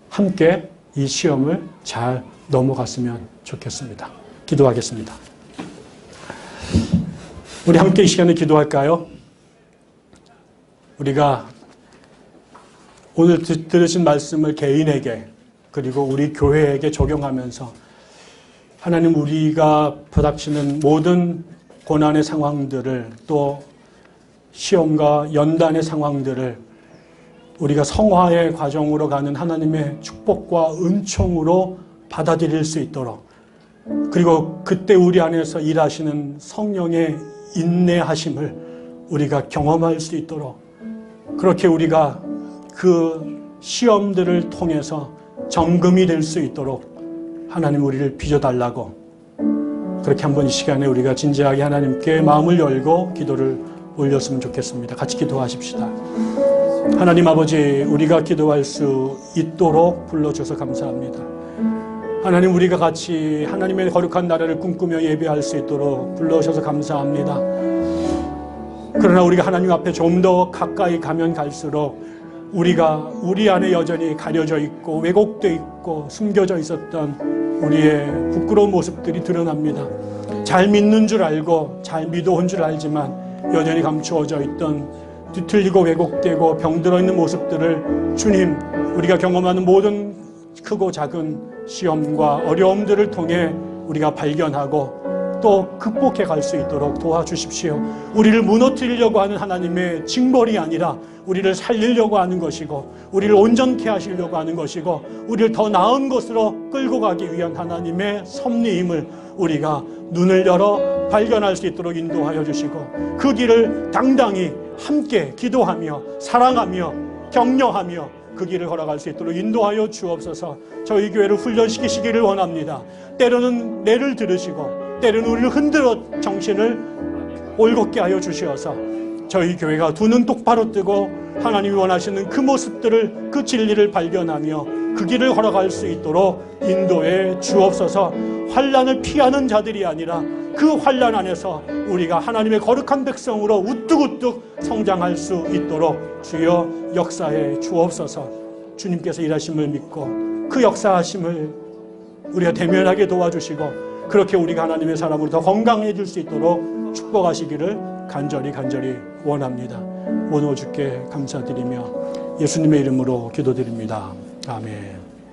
함께 이 시험을 잘 넘어갔으면 좋겠습니다. 기도하겠습니다. 우리 함께 이 시간에 기도할까요? 우리가 오늘 들으신 말씀을 개인에게 그리고 우리 교회에게 적용하면서 하나님, 우리가 부닥치는 모든 고난의 상황들을, 또 시험과 연단의 상황들을 우리가 성화의 과정으로 가는 하나님의 축복과 은총으로 받아들일 수 있도록, 그리고 그때 우리 안에서 일하시는 성령의 인내하심을 우리가 경험할 수 있도록, 그렇게 우리가 그 시험들을 통해서 정금이 될 수 있도록 하나님 우리를 빚어달라고, 그렇게 한번 이 시간에 우리가 진지하게 하나님께 마음을 열고 기도를 올렸으면 좋겠습니다. 같이 기도하십시다. 하나님 아버지, 우리가 기도할 수 있도록 불러주셔서 감사합니다. 하나님, 우리가 같이 하나님의 거룩한 나라를 꿈꾸며 예배할 수 있도록 불러주셔서 감사합니다. 그러나 우리가 하나님 앞에 좀 더 가까이 가면 갈수록 우리 안에 여전히 가려져 있고 왜곡되어 있고 숨겨져 있었던 우리의 부끄러운 모습들이 드러납니다. 잘 믿는 줄 알고 잘 믿어온 줄 알지만 여전히 감추어져 있던 뒤틀리고 왜곡되고 병들어 있는 모습들을 주님, 우리가 경험하는 모든 크고 작은 시험과 어려움들을 통해 우리가 발견하고 또 극복해 갈 수 있도록 도와주십시오. 우리를 무너뜨리려고 하는 하나님의 징벌이 아니라 우리를 살리려고 하는 것이고, 우리를 온전케 하시려고 하는 것이고, 우리를 더 나은 곳으로 끌고 가기 위한 하나님의 섭리임을 우리가 눈을 열어 발견할 수 있도록 인도하여 주시고, 그 길을 당당히 함께 기도하며 사랑하며 격려하며 그 길을 걸어갈 수 있도록 인도하여 주옵소서. 저희 교회를 훈련시키시기를 원합니다. 때로는 내를 들으시고 때로는 우리를 흔들어 정신을 올곧게 하여 주시어서 저희 교회가 두 눈 똑바로 뜨고 하나님이 원하시는 그 모습들을, 그 진리를 발견하며 그 길을 걸어갈 수 있도록 인도해 주옵소서. 환난을 피하는 자들이 아니라 그 환난 안에서 우리가 하나님의 거룩한 백성으로 우뚝우뚝 성장할 수 있도록 주여 역사해 주옵소서. 주님께서 일하심을 믿고 그 역사하심을 우리가 대면하게 도와주시고, 그렇게 우리가 하나님의 사람으로 더 건강해질 수 있도록 축복하시기를 간절히 원합니다. 오늘 주께 감사드리며 예수님의 이름으로 기도드립니다. 아멘.